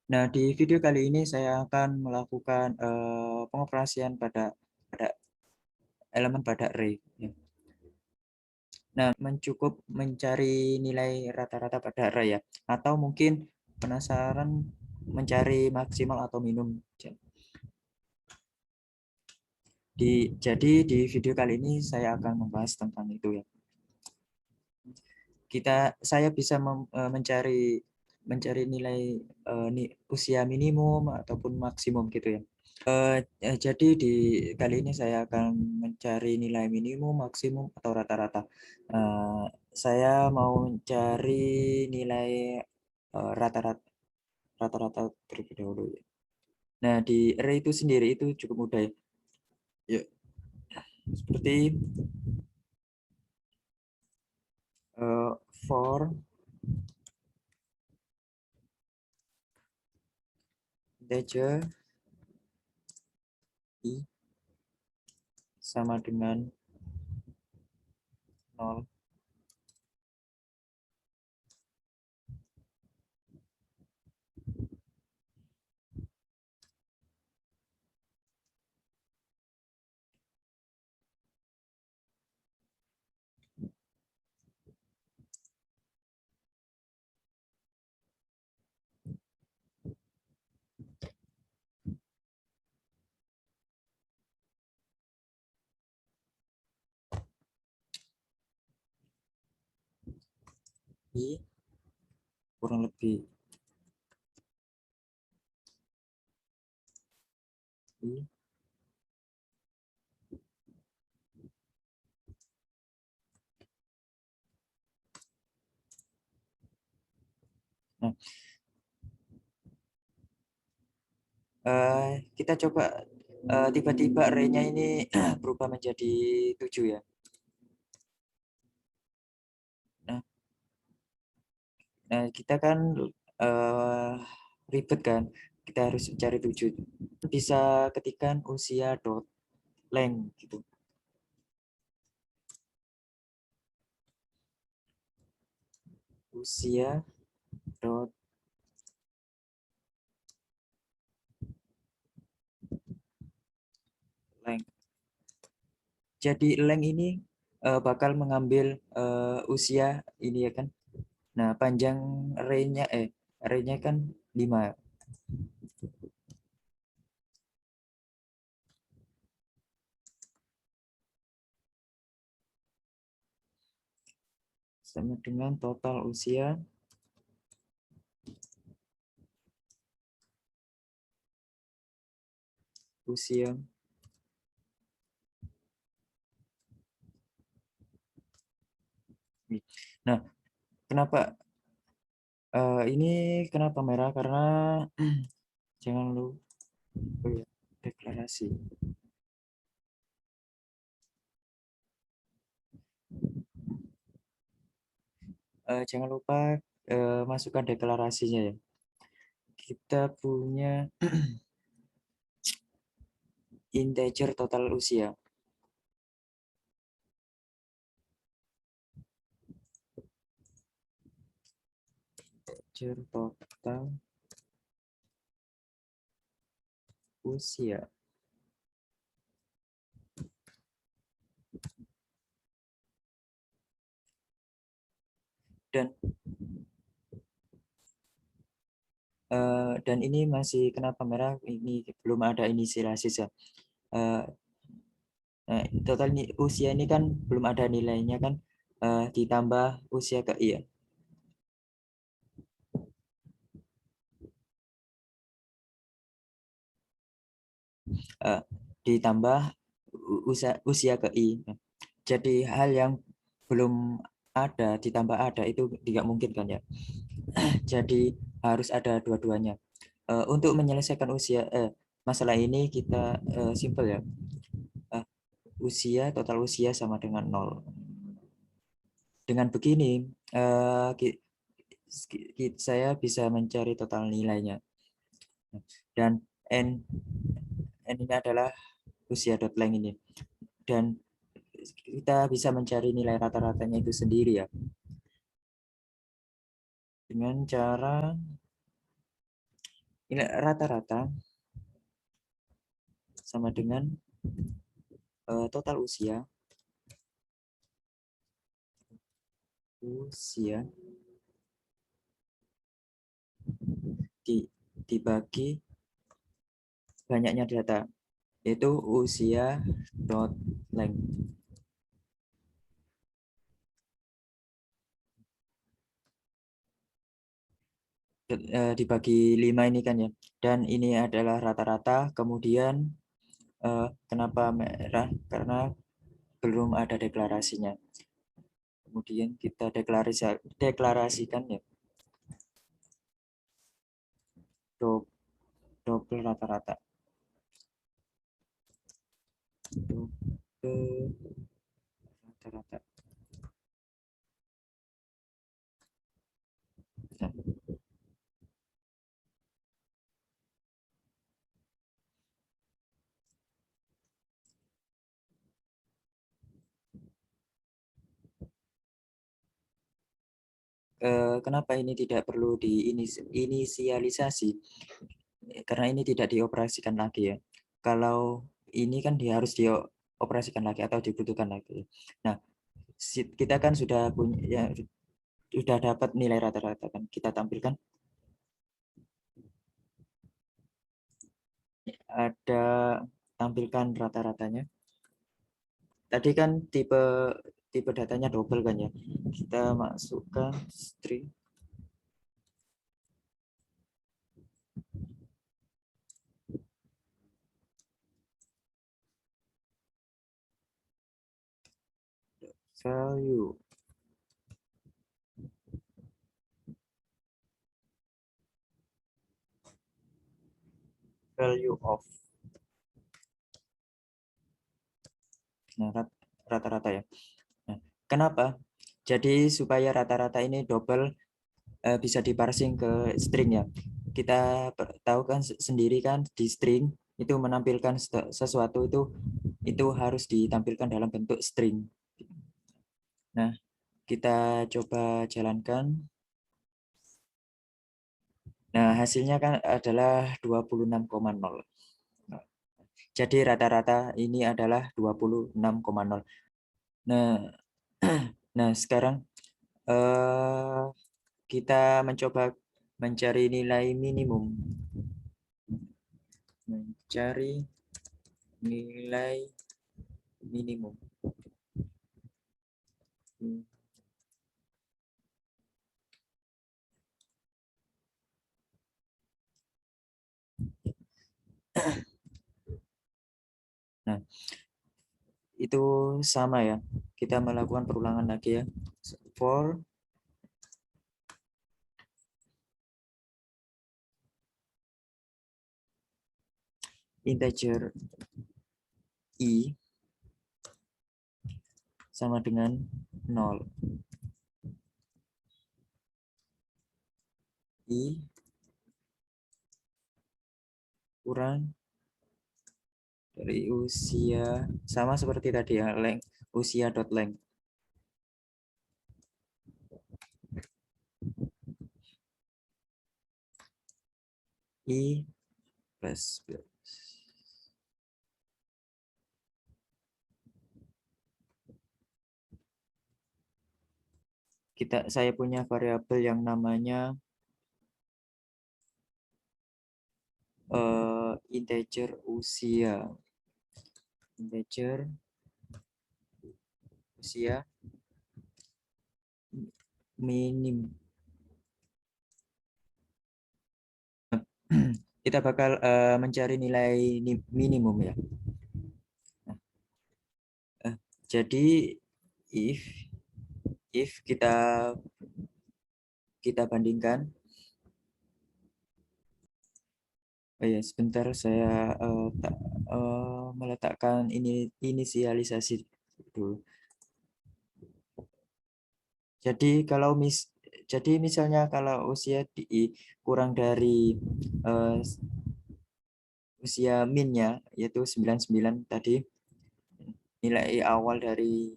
Nah, di video kali ini saya akan melakukan pengoperasian pada elemen pada array. Nah, mencukup mencari nilai rata-rata pada array ya, atau mungkin penasaran mencari maksimal atau minimum. Jadi di video kali ini saya akan membahas tentang itu ya. Saya bisa mencari nilai usia minimum ataupun maksimum gitu ya. Jadi di kali ini saya akan mencari nilai minimum, maksimum atau rata-rata. Saya mau mencari nilai rata-rata terlebih dahulu ya. Nah, di array itu sendiri itu cukup mudah ya. Ya, seperti for integer i sama dengan 0. I kurang lebih i. Nah, kita coba tiba-tiba array-nya ini berubah menjadi 7 ya. Nah, kita kan ribet kan, kita harus cari 7. Bisa ketikan usia dot length gitu. Usia dot length. Jadi length ini bakal mengambil usia ini ya kan. Nah, panjang array-nya kan 5. Sama dengan total usia usia. Nah, kenapa ini kenapa merah? Karena jangan lupa ya, deklarasi. Jangan lupa masukkan deklarasinya ya. Kita punya integer total usia. Integer total usia. Dan ini masih kenapa merah? Ini belum ada inisialisasi ya. Total usia ini kan belum ada nilainya kan, ditambah usia ke i ya. Eh, Ditambah usia ke i. Jadi hal yang belum ada ditambah ada itu tidak mungkin kan ya. Jadi harus ada dua-duanya. Untuk menyelesaikan masalah ini kita simpel ya. Total usia sama dengan 0. Dengan begini saya bisa mencari total nilainya. Dan n ini adalah usia dot length ini. Dan kita bisa mencari nilai rata-ratanya itu sendiri ya. Dengan cara Ini rata-rata sama dengan total usia dibagi banyaknya data, yaitu usia dot length. Dibagi 5 ini kan ya, dan ini adalah rata-rata. Kemudian kenapa merah? Karena belum ada deklarasinya. Kemudian kita deklarasikan ya, double rata-rata, double rata-rata. Nah, kenapa ini tidak perlu diinisialisasi? Karena ini tidak dioperasikan lagi ya. Kalau ini kan dia harus dioperasikan lagi atau dibutuhkan lagi. Nah, kita kan sudah punya ya, sudah dapat nilai rata-rata kan. Kita tampilkan ada tampilkan rata-ratanya. Tadi kan tipe tipe datanya double kan ya. Kita masukkan string value. Value of. Nah, rata-rata ya. Nah, kenapa? Jadi supaya rata-rata ini double bisa diparsing ke string ya. Kita tahu kan sendiri kan di string itu menampilkan sesuatu itu harus ditampilkan dalam bentuk string. Nah, kita coba jalankan. Nah, hasilnya kan adalah 26,0. Jadi rata-rata ini adalah 26,0. Nah, nah sekarang kita mencoba mencari nilai minimum. Mencari nilai minimum. Nah, itu sama ya. Kita melakukan perulangan lagi ya. For integer i sama dengan 0. I kurang dari usia, sama seperti tadi ya, length, usia dot length. I plus. Saya punya variabel yang namanya integer usia. Integer usia minim. Kita bakal mencari nilai minimum ya. Jadi if kita bandingkan. Oh ya, sebentar saya meletakkan inisialisasi dulu. Jadi misalnya kalau usia kurang dari usia minnya yaitu 99 tadi, nilai awal dari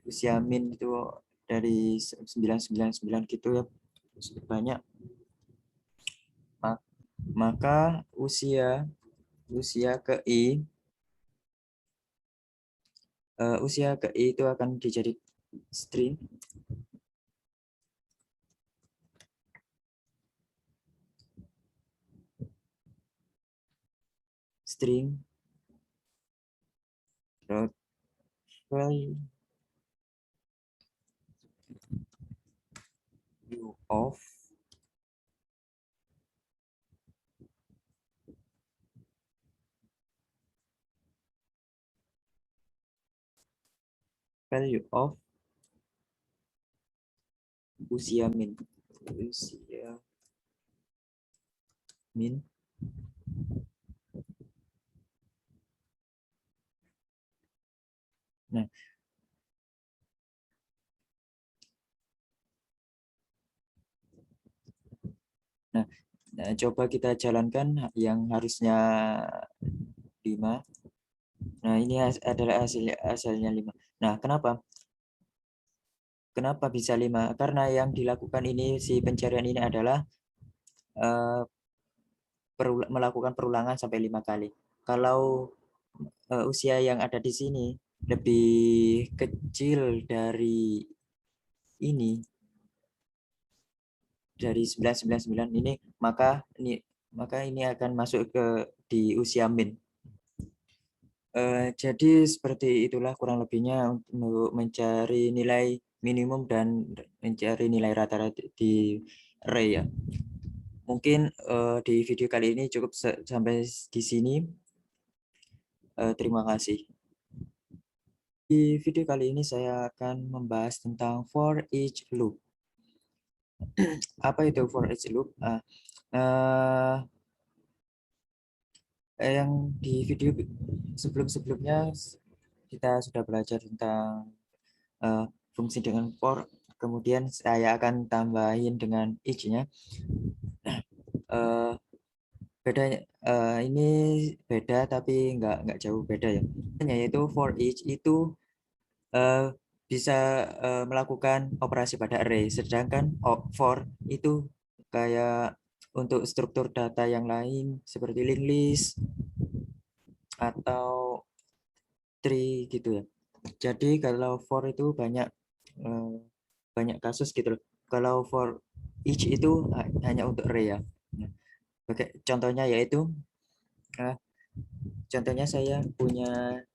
usia min itu dari 999 gitu ya, banyak. maka usia ke I itu akan dijadi string dot value of value of usia min. Nah, coba kita jalankan yang harusnya 5. Nah, ini adalah hasilnya 5. Nah, kenapa bisa 5? Karena yang dilakukan ini, si pencarian ini adalah melakukan perulangan sampai 5 kali. Kalau usia yang ada di sini lebih kecil dari ini, dari 999 ini, maka ini akan masuk ke di usia min. Jadi seperti itulah kurang lebihnya untuk mencari nilai minimum dan mencari nilai rata-rata di array ya. Mungkin di video kali ini cukup sampai di sini. Terima kasih. Di video kali ini saya akan membahas tentang for each loop. Apa itu for each loop? Yang di video sebelum-sebelumnya kita sudah belajar tentang fungsi dengan for, kemudian saya akan tambahin dengan each-nya. Bedanya ini beda tapi nggak jauh beda ya. Yaitu for each itu bisa melakukan operasi pada array, sedangkan for itu kayak untuk struktur data yang lain seperti linked list atau tree gitu ya. Jadi kalau for itu banyak kasus gitu loh. Kalau for each itu hanya untuk array ya. Oke, contohnya yaitu contohnya saya punya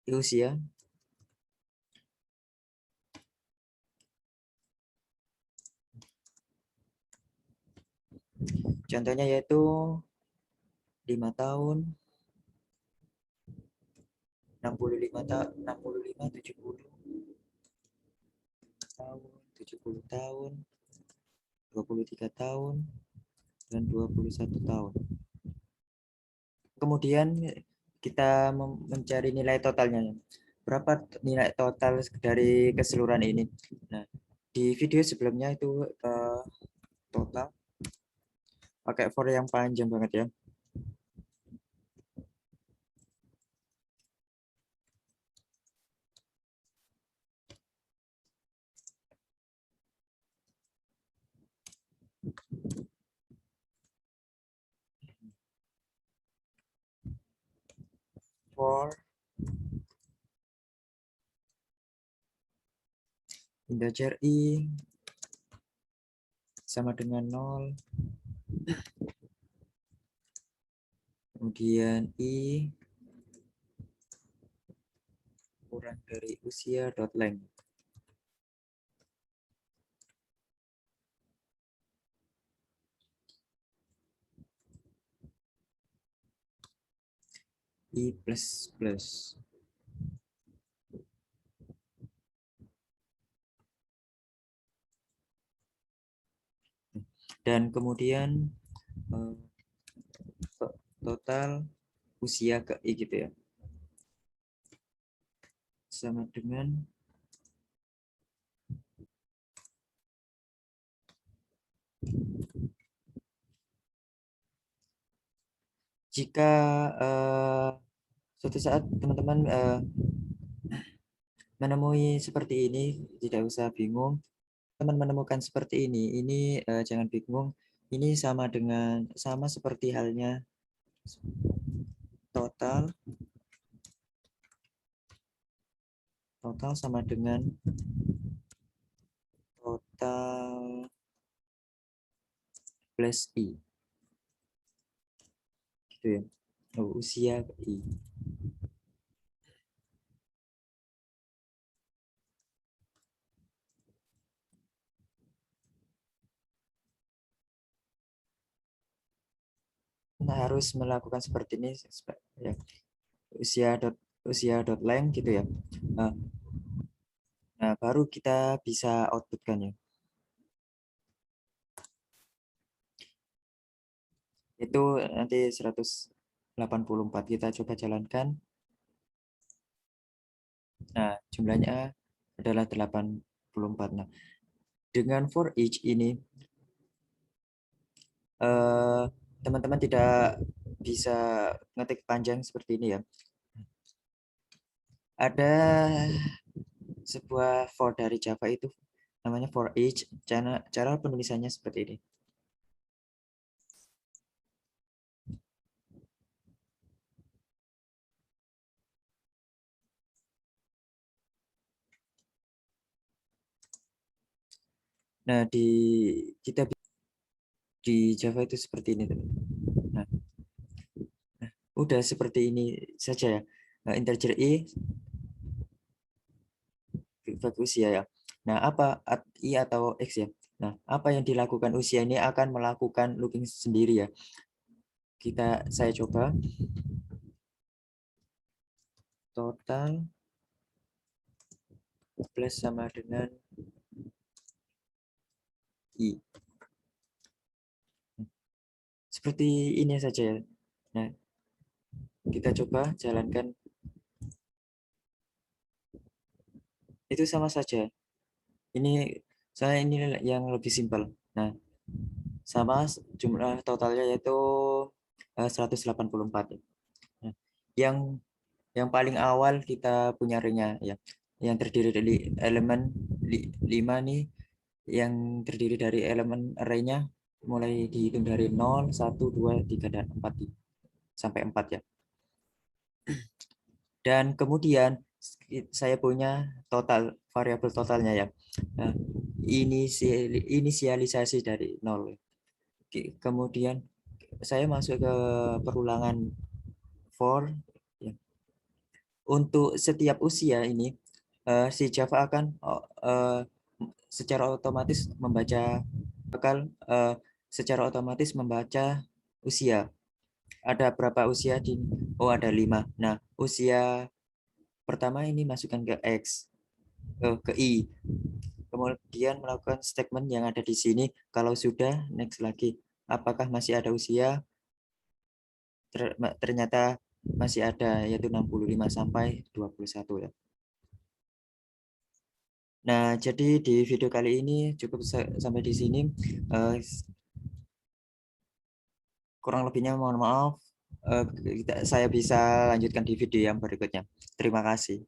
usia. Contohnya yaitu 5 tahun, 65 tahun, 65, 70 tahun, 70 tahun, 23 tahun, dan 21 tahun. Kemudian kita mencari nilai totalnya. Berapa nilai total dari keseluruhan ini? Nah, di video sebelumnya itu total pakai for yang panjang banget ya. For integer i sama dengan 0, kemudian i kurang dari usia dot length. I plus plus. Dan kemudian total usia ke i gitu ya, sama dengan jika suatu saat teman-teman menemui seperti ini, tidak usah bingung. Teman menemukan seperti ini jangan bingung. Ini sama seperti halnya total sama dengan total plus I. Gitu ya. Usia I. Nah, harus melakukan seperti ini ya. Usia dot length gitu ya. Nah, baru kita bisa outputkan ya. Itu nanti 184 kita coba jalankan. Nah, jumlahnya adalah 84. Nah, dengan for each ini teman-teman tidak bisa ngetik panjang seperti ini ya. Ada sebuah for dari Java itu namanya for each. Cara penulisannya seperti ini. Nah, kita di Java itu seperti ini, teman. Nah, udah seperti ini saja ya. Nah, integer i usia ya. Nah, apa i atau x ya? Nah, apa yang dilakukan usia ini akan melakukan looping sendiri ya. Saya coba total plus sama dengan i. Seperti ini saja ya. Nah, kita coba jalankan. Itu sama saja. Ini yang lebih simpel. Nah, sama jumlah totalnya yaitu 184 ya. Nah, yang paling awal kita punya ringnya ya. Yang terdiri dari elemen 5 nih, yang terdiri dari elemen array-nya mulai dihitung dari 0, 1, 2, 3 dan 4 sampai 4 ya. Dan kemudian saya punya total variabel totalnya ya. Nah, inisialisasi dari 0. Kemudian saya masuk ke perulangan for ya. Untuk setiap usia ini si Java akan secara otomatis membaca usia. Ada berapa usia ada 5. Nah, usia pertama ini masukkan ke X, ke I. Kemudian melakukan statement yang ada di sini. Kalau sudah, next lagi. Apakah masih ada usia? Ternyata masih ada, yaitu 65 sampai 21 ya. Nah, jadi di video kali ini cukup sampai di sini. Kurang lebihnya mohon maaf. Saya bisa lanjutkan di video yang berikutnya. Terima kasih.